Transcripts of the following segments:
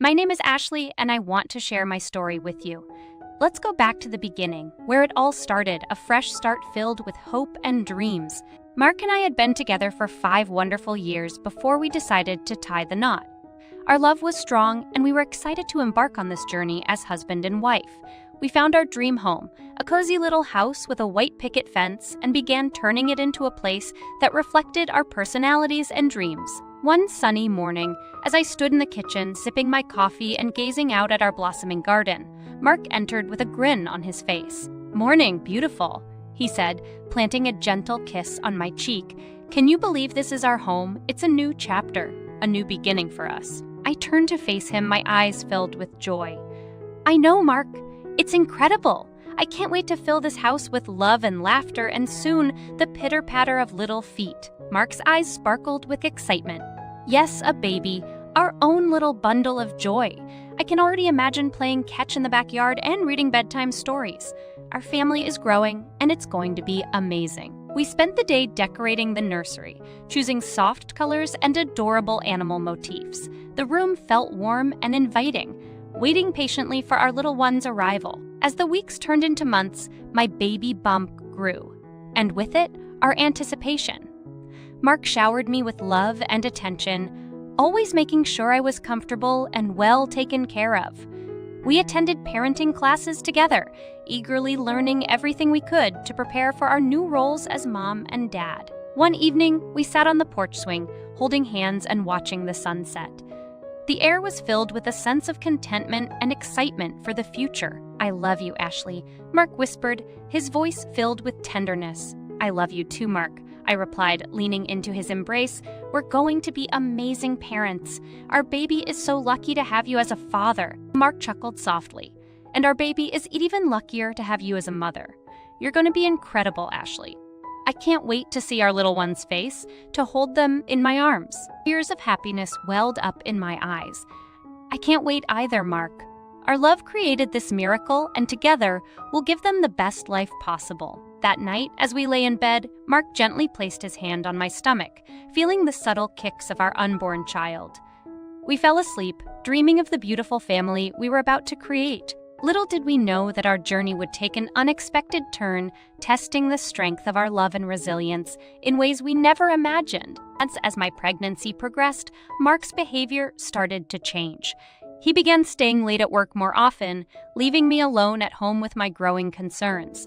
My name is Ashley, and I want to share my story with you. Let's go back to the beginning, where it all started, a fresh start filled with hope and dreams. Mark and I had been together for 5 wonderful years before we decided to tie the knot. Our love was strong, and we were excited to embark on this journey as husband and wife. We found our dream home, a cozy little house with a white picket fence, and began turning it into a place that reflected our personalities and dreams. One sunny morning, as I stood in the kitchen sipping my coffee and gazing out at our blossoming garden, Mark entered with a grin on his face. "Morning, beautiful," he said, planting a gentle kiss on my cheek. "Can you believe this is our home? It's a new chapter, a new beginning for us." I turned to face him, my eyes filled with joy. "I know, Mark. It's incredible. I can't wait to fill this house with love and laughter and soon the pitter-patter of little feet." Mark's eyes sparkled with excitement. "Yes, a baby, our own little bundle of joy. I can already imagine playing catch in the backyard and reading bedtime stories. Our family is growing, and it's going to be amazing." We spent the day decorating the nursery, choosing soft colors and adorable animal motifs. The room felt warm and inviting, waiting patiently for our little one's arrival. As the weeks turned into months, my baby bump grew, and with it, our anticipation. Mark showered me with love and attention, always making sure I was comfortable and well taken care of. We attended parenting classes together, eagerly learning everything we could to prepare for our new roles as mom and dad. One evening, we sat on the porch swing, holding hands and watching the sunset. The air was filled with a sense of contentment and excitement for the future. "I love you, Ashley," Mark whispered, his voice filled with tenderness. "I love you too, Mark," I replied, leaning into his embrace. "We're going to be amazing parents. Our baby is so lucky to have you as a father." Mark chuckled softly. "And our baby is even luckier to have you as a mother. You're going to be incredible, Ashley. I can't wait to see our little one's face, to hold them in my arms." Tears of happiness welled up in my eyes. "I can't wait either, Mark. Our love created this miracle, and together, we'll give them the best life possible." That night, as we lay in bed, Mark gently placed his hand on my stomach, feeling the subtle kicks of our unborn child. We fell asleep, dreaming of the beautiful family we were about to create. Little did we know that our journey would take an unexpected turn, testing the strength of our love and resilience in ways we never imagined. As my pregnancy progressed, Mark's behavior started to change. He began staying late at work more often, leaving me alone at home with my growing concerns.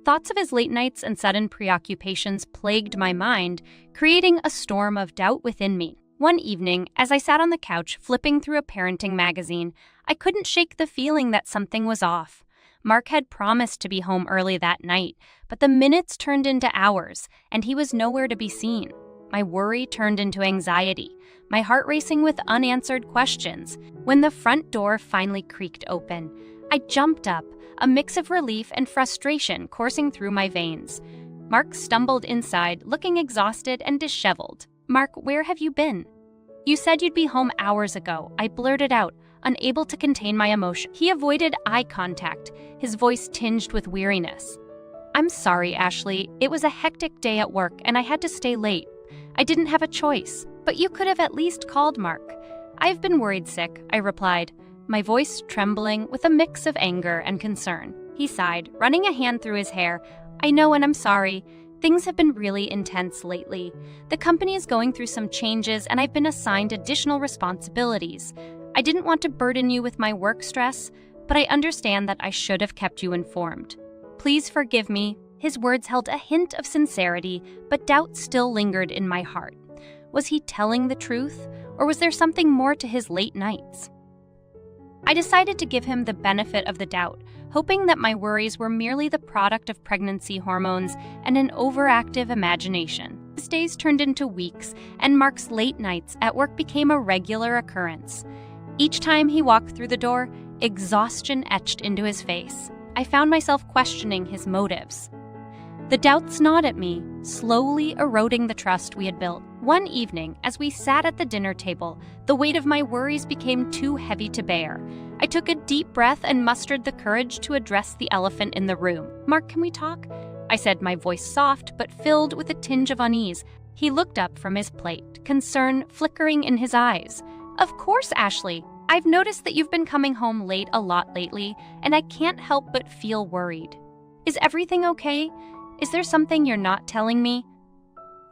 Thoughts of his late nights and sudden preoccupations plagued my mind, creating a storm of doubt within me. One evening, as I sat on the couch flipping through a parenting magazine, I couldn't shake the feeling that something was off. Mark had promised to be home early that night, but the minutes turned into hours, and he was nowhere to be seen. My worry turned into anxiety, my heart racing with unanswered questions. When the front door finally creaked open, I jumped up, a mix of relief and frustration coursing through my veins. Mark stumbled inside, looking exhausted and disheveled. "Mark, where have you been?" "You said you'd be home hours ago," I blurted out, unable to contain my emotion. He avoided eye contact, his voice tinged with weariness. "I'm sorry, Ashley. It was a hectic day at work, and I had to stay late. I didn't have a choice, but you could have at least called, Mark." "I've been worried sick," I replied, my voice trembling with a mix of anger and concern. He sighed, running a hand through his hair. "I know, and I'm sorry. Things have been really intense lately. The company is going through some changes, and I've been assigned additional responsibilities. I didn't want to burden you with my work stress, but I understand that I should have kept you informed. Please forgive me." His words held a hint of sincerity, but doubt still lingered in my heart. Was he telling the truth, or was there something more to his late nights? I decided to give him the benefit of the doubt, hoping that my worries were merely the product of pregnancy hormones and an overactive imagination. His days turned into weeks, and Mark's late nights at work became a regular occurrence. Each time he walked through the door, exhaustion etched into his face. I found myself questioning his motives. The doubts gnawed at me, slowly eroding the trust we had built. One evening, as we sat at the dinner table, the weight of my worries became too heavy to bear. I took a deep breath and mustered the courage to address the elephant in the room. "Mark, can we talk?" I said, my voice soft but filled with a tinge of unease. He looked up from his plate, concern flickering in his eyes. "Of course, Ashley. I've noticed that you've been coming home late a lot lately, and I can't help but feel worried. Is everything okay? Is there something you're not telling me?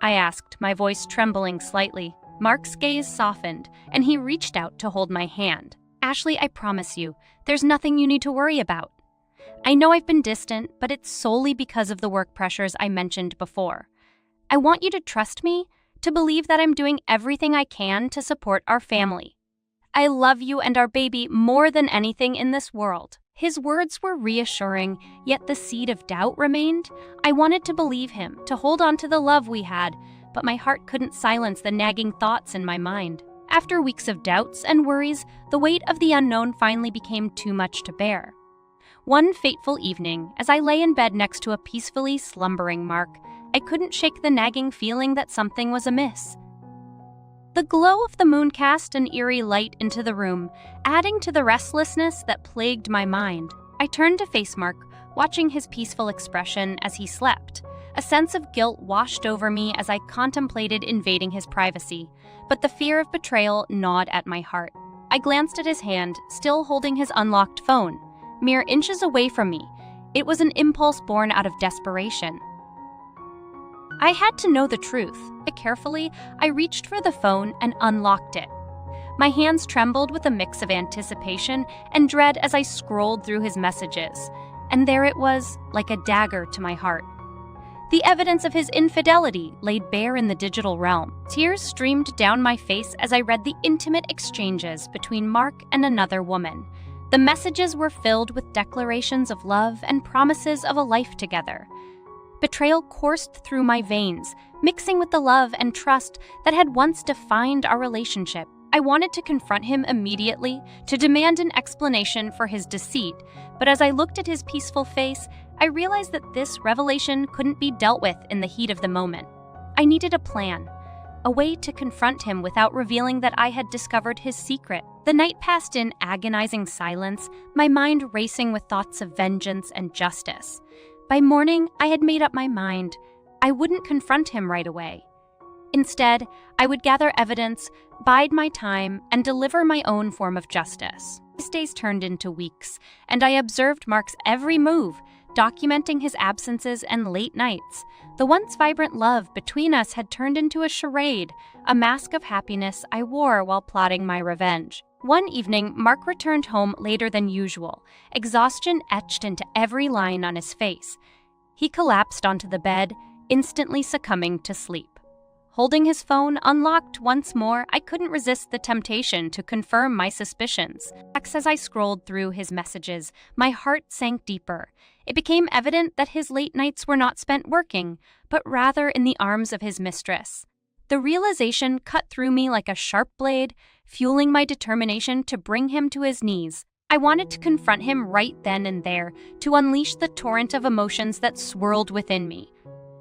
I asked, my voice trembling slightly. Mark's gaze softened, and he reached out to hold my hand. Ashley, I promise you, there's nothing you need to worry about. I know I've been distant, but it's solely because of the work pressures I mentioned before. I want you to trust me, to believe that I'm doing everything I can to support our family. I love you and our baby more than anything in this world. His words were reassuring, yet the seed of doubt remained. I wanted to believe him, to hold on to the love we had, but my heart couldn't silence the nagging thoughts in my mind. After weeks of doubts and worries, the weight of the unknown finally became too much to bear. One fateful evening, as I lay in bed next to a peacefully slumbering Mark, I couldn't shake the nagging feeling that something was amiss. The glow of the moon cast an eerie light into the room, adding to the restlessness that plagued my mind. I turned to face Mark, watching his peaceful expression as he slept. A sense of guilt washed over me as I contemplated invading his privacy, but the fear of betrayal gnawed at my heart. I glanced at his hand, still holding his unlocked phone, mere inches away from me. It was an impulse born out of desperation. I had to know the truth, but carefully, I reached for the phone and unlocked it. My hands trembled with a mix of anticipation and dread as I scrolled through his messages, and there it was, like a dagger to my heart. The evidence of his infidelity laid bare in the digital realm. Tears streamed down my face as I read the intimate exchanges between Mark and another woman. The messages were filled with declarations of love and promises of a life together. Betrayal coursed through my veins, mixing with the love and trust that had once defined our relationship. I wanted to confront him immediately, to demand an explanation for his deceit, but as I looked at his peaceful face, I realized that this revelation couldn't be dealt with in the heat of the moment. I needed a plan, a way to confront him without revealing that I had discovered his secret. The night passed in agonizing silence, my mind racing with thoughts of vengeance and justice. By morning, I had made up my mind. I wouldn't confront him right away. Instead, I would gather evidence, bide my time, and deliver my own form of justice. These days turned into weeks, and I observed Mark's every move, documenting his absences and late nights. The once vibrant love between us had turned into a charade, a mask of happiness I wore while plotting my revenge. One evening, Mark returned home later than usual, exhaustion etched into every line on his face. He collapsed onto the bed, instantly succumbing to sleep. Holding his phone unlocked once more, I couldn't resist the temptation to confirm my suspicions. As I scrolled through his messages, my heart sank deeper. It became evident that his late nights were not spent working, but rather in the arms of his mistress. The realization cut through me like a sharp blade, fueling my determination to bring him to his knees. I wanted to confront him right then and there, to unleash the torrent of emotions that swirled within me.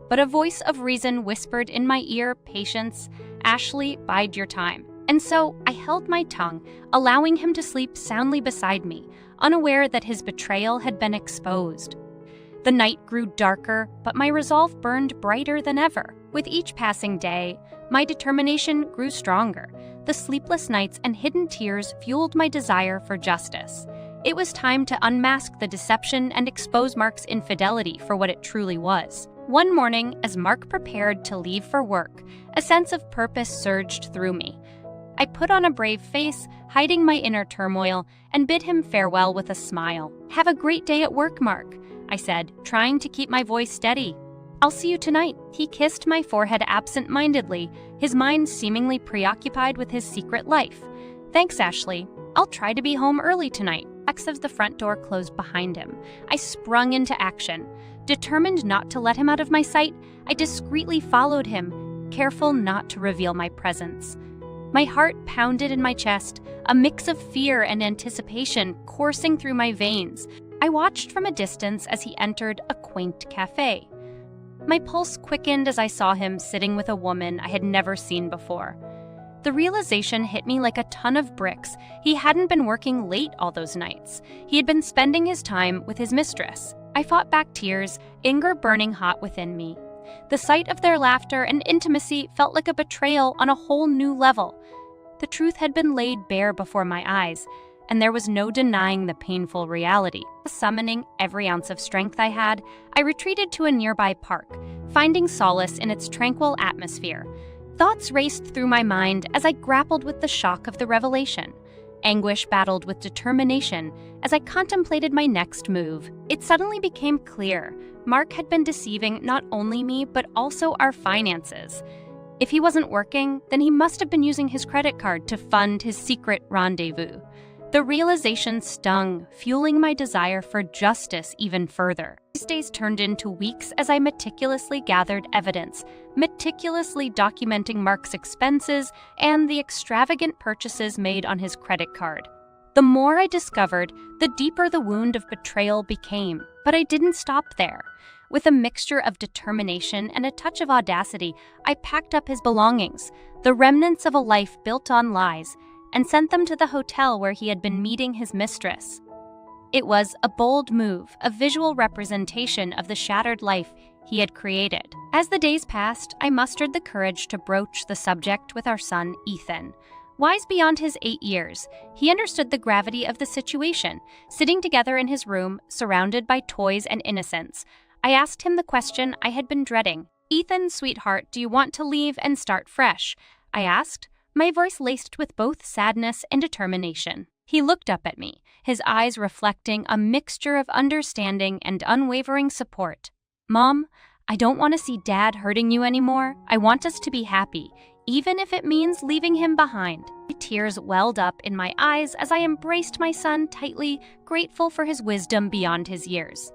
But a voice of reason whispered in my ear, "Patience, Ashley, bide your time." And so I held my tongue, allowing him to sleep soundly beside me, unaware that his betrayal had been exposed. The night grew darker, but my resolve burned brighter than ever. With each passing day, my determination grew stronger. The sleepless nights and hidden tears fueled my desire for justice. It was time to unmask the deception and expose Mark's infidelity for what it truly was. One morning, as Mark prepared to leave for work, a sense of purpose surged through me. I put on a brave face, hiding my inner turmoil, and bid him farewell with a smile. "Have a great day at work, Mark," I said, trying to keep my voice steady. "I'll see you tonight." He kissed my forehead absent-mindedly, his mind seemingly preoccupied with his secret life. "Thanks, Ashley. I'll try to be home early tonight." As the front door closed behind him, I sprung into action. Determined not to let him out of my sight, I discreetly followed him, careful not to reveal my presence. My heart pounded in my chest, a mix of fear and anticipation coursing through my veins. I watched from a distance as he entered a quaint cafe. My pulse quickened as I saw him sitting with a woman I had never seen before. The realization hit me like a ton of bricks. He hadn't been working late all those nights. He had been spending his time with his mistress. I fought back tears, anger burning hot within me. The sight of their laughter and intimacy felt like a betrayal on a whole new level. The truth had been laid bare before my eyes, and there was no denying the painful reality. Summoning every ounce of strength I had, I retreated to a nearby park, finding solace in its tranquil atmosphere. Thoughts raced through my mind as I grappled with the shock of the revelation. Anguish battled with determination as I contemplated my next move. It suddenly became clear Mark had been deceiving not only me, but also our finances. If he wasn't working, then he must have been using his credit card to fund his secret rendezvous. The realization stung, fueling my desire for justice even further. These days turned into weeks as I meticulously gathered evidence, meticulously documenting Mark's expenses and the extravagant purchases made on his credit card. The more I discovered, the deeper the wound of betrayal became. But I didn't stop there. With a mixture of determination and a touch of audacity, I packed up his belongings, the remnants of a life built on lies, and sent them to the hotel where he had been meeting his mistress. It was a bold move, a visual representation of the shattered life he had created. As the days passed, I mustered the courage to broach the subject with our son, Ethan. Wise beyond his 8 years, he understood the gravity of the situation. Sitting together in his room, surrounded by toys and innocence, I asked him the question I had been dreading. "Ethan, sweetheart, do you want to leave and start fresh?" I asked, my voice laced with both sadness and determination. He looked up at me, his eyes reflecting a mixture of understanding and unwavering support. "Mom, I don't want to see Dad hurting you anymore. I want us to be happy, even if it means leaving him behind." Tears welled up in my eyes as I embraced my son tightly, grateful for his wisdom beyond his years.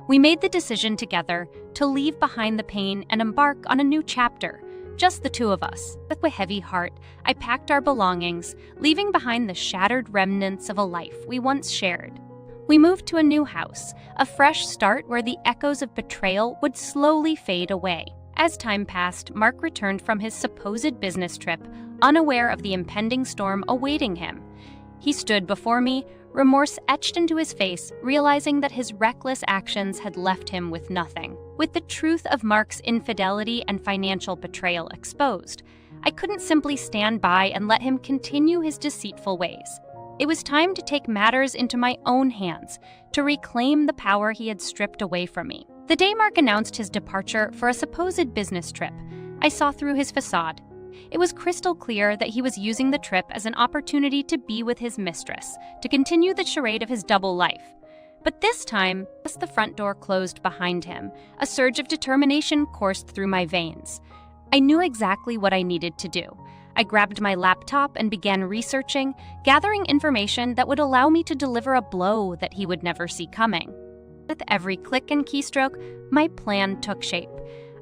We made the decision together to leave behind the pain and embark on a new chapter. Just the two of us. With a heavy heart, I packed our belongings, leaving behind the shattered remnants of a life we once shared. We moved to a new house, a fresh start where the echoes of betrayal would slowly fade away. As time passed, Mark returned from his supposed business trip, unaware of the impending storm awaiting him. He stood before me, remorse etched into his face, realizing that his reckless actions had left him with nothing. With the truth of Mark's infidelity and financial betrayal exposed, I couldn't simply stand by and let him continue his deceitful ways. It was time to take matters into my own hands, to reclaim the power he had stripped away from me. The day Mark announced his departure for a supposed business trip, I saw through his facade. It was crystal clear that he was using the trip as an opportunity to be with his mistress, to continue the charade of his double life. But this time, as the front door closed behind him, a surge of determination coursed through my veins. I knew exactly what I needed to do. I grabbed my laptop and began researching, gathering information that would allow me to deliver a blow that he would never see coming. With every click and keystroke, my plan took shape.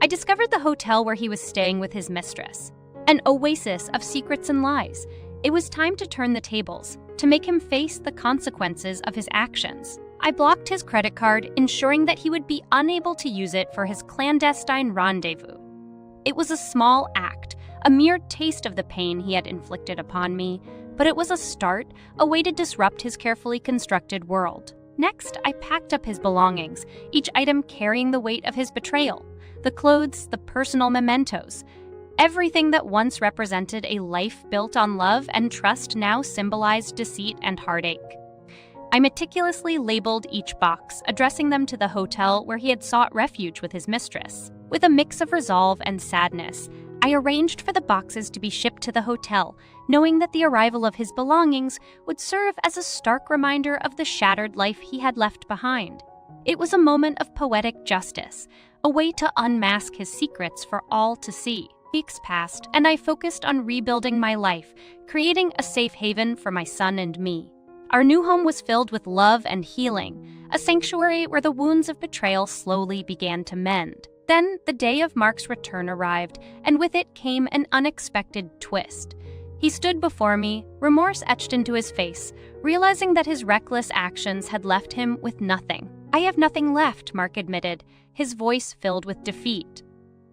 I discovered the hotel where he was staying with his mistress. An oasis of secrets and lies. It was time to turn the tables, to make him face the consequences of his actions. I blocked his credit card, ensuring that he would be unable to use it for his clandestine rendezvous. It was a small act, a mere taste of the pain he had inflicted upon me, but it was a start, a way to disrupt his carefully constructed world. Next, I packed up his belongings, each item carrying the weight of his betrayal. The clothes, the personal mementos. Everything that once represented a life built on love and trust now symbolized deceit and heartache. I meticulously labeled each box, addressing them to the hotel where he had sought refuge with his mistress. With a mix of resolve and sadness, I arranged for the boxes to be shipped to the hotel, knowing that the arrival of his belongings would serve as a stark reminder of the shattered life he had left behind. It was a moment of poetic justice, a way to unmask his secrets for all to see. Weeks passed, and I focused on rebuilding my life, creating a safe haven for my son and me. Our new home was filled with love and healing, a sanctuary where the wounds of betrayal slowly began to mend. Then, the day of Mark's return arrived, and with it came an unexpected twist. He stood before me, remorse etched into his face, realizing that his reckless actions had left him with nothing. "I have nothing left," Mark admitted, his voice filled with defeat.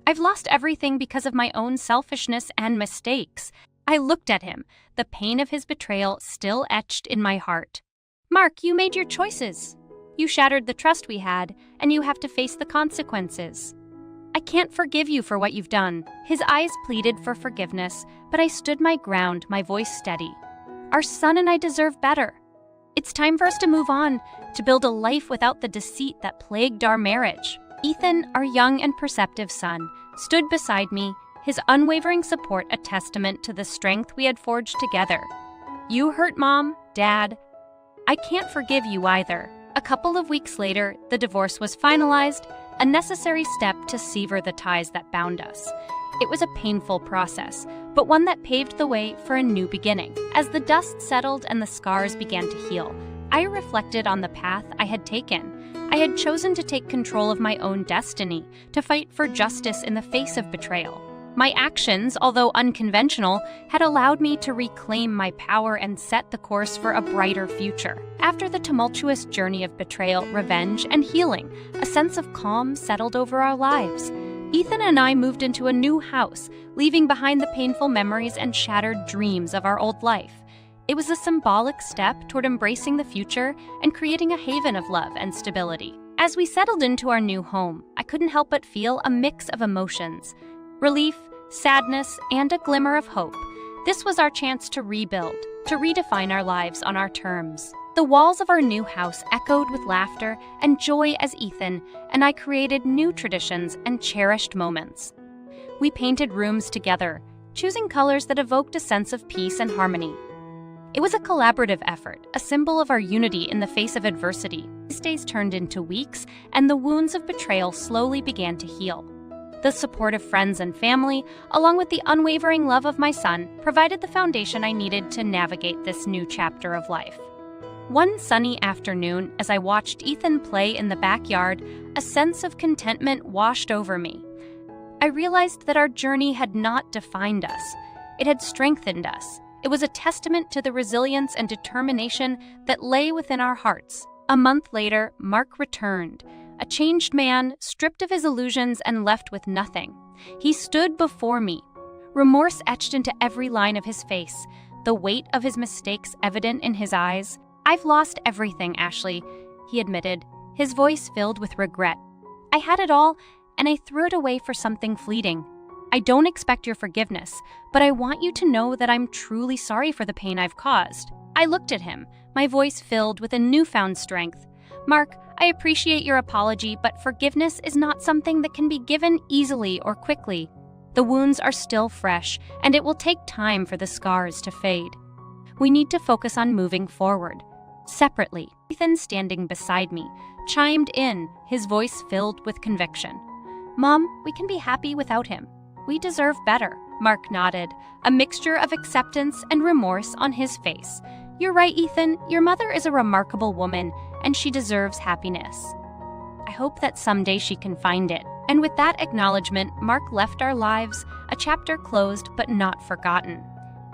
"I've lost everything because of my own selfishness and mistakes." I looked at him, the pain of his betrayal still etched in my heart. "Mark, you made your choices. You shattered the trust we had, and you have to face the consequences. I can't forgive you for what you've done." His eyes pleaded for forgiveness, but I stood my ground, my voice steady. Our son and I deserve better. It's time for us to move on, to build a life without the deceit that plagued our marriage. Ethan, our young and perceptive son, stood beside me, his unwavering support a testament to the strength we had forged together. You hurt Mom, Dad. I can't forgive you either. A couple of weeks later, the divorce was finalized, a necessary step to sever the ties that bound us. It was a painful process, but one that paved the way for a new beginning. As the dust settled and the scars began to heal, I reflected on the path I had taken. I had chosen to take control of my own destiny, to fight for justice in the face of betrayal. My actions, although unconventional, had allowed me to reclaim my power and set the course for a brighter future. After the tumultuous journey of betrayal, revenge, and healing, a sense of calm settled over our lives. Ethan and I moved into a new house, leaving behind the painful memories and shattered dreams of our old life. It was a symbolic step toward embracing the future and creating a haven of love and stability. As we settled into our new home, I couldn't help but feel a mix of emotions: relief, sadness, and a glimmer of hope. This was our chance to rebuild, to redefine our lives on our terms. The walls of our new house echoed with laughter and joy as Ethan and I created new traditions and cherished moments. We painted rooms together, choosing colors that evoked a sense of peace and harmony. It was a collaborative effort, a symbol of our unity in the face of adversity. These days turned into weeks, and the wounds of betrayal slowly began to heal. The support of friends and family, along with the unwavering love of my son, provided the foundation I needed to navigate this new chapter of life. One sunny afternoon, as I watched Ethan play in the backyard, a sense of contentment washed over me. I realized that our journey had not defined us. It had strengthened us. It was a testament to the resilience and determination that lay within our hearts. A month later, Mark returned, a changed man, stripped of his illusions and left with nothing. He stood before me, remorse etched into every line of his face, the weight of his mistakes evident in his eyes. "I've lost everything, Ashley," he admitted, his voice filled with regret. "I had it all, and I threw it away for something fleeting. I don't expect your forgiveness, but I want you to know that I'm truly sorry for the pain I've caused." I looked at him, my voice filled with a newfound strength. "Mark, I appreciate your apology, but forgiveness is not something that can be given easily or quickly. The wounds are still fresh, and it will take time for the scars to fade. We need to focus on moving forward." Separately, Ethan, standing beside me, chimed in, his voice filled with conviction. "Mom, we can be happy without him. We deserve better." Mark nodded, a mixture of acceptance and remorse on his face. "You're right, Ethan. Your mother is a remarkable woman, and she deserves happiness. I hope that someday she can find it." And with that acknowledgement, Mark left our lives, a chapter closed but not forgotten.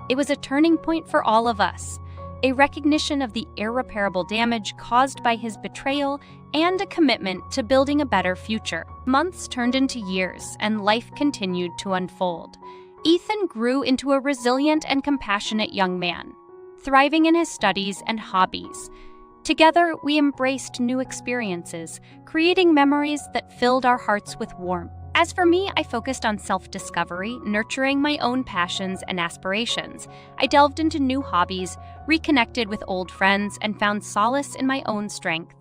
It was a turning point for all of us, a recognition of the irreparable damage caused by his betrayal and a commitment to building a better future. Months turned into years, and life continued to unfold. Ethan grew into a resilient and compassionate young man, thriving in his studies and hobbies. Together, we embraced new experiences, creating memories that filled our hearts with warmth. As for me, I focused on self-discovery, nurturing my own passions and aspirations. I delved into new hobbies, reconnected with old friends, and found solace in my own strength.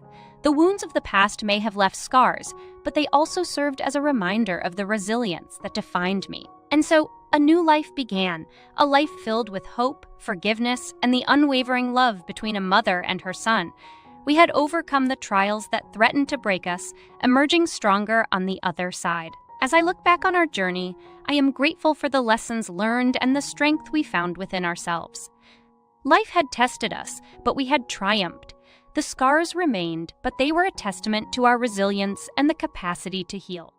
The wounds of the past may have left scars, but they also served as a reminder of the resilience that defined me. And so, a new life began, a life filled with hope, forgiveness, and the unwavering love between a mother and her son. We had overcome the trials that threatened to break us, emerging stronger on the other side. As I look back on our journey, I am grateful for the lessons learned and the strength we found within ourselves. Life had tested us, but we had triumphed. The scars remained, but they were a testament to our resilience and the capacity to heal.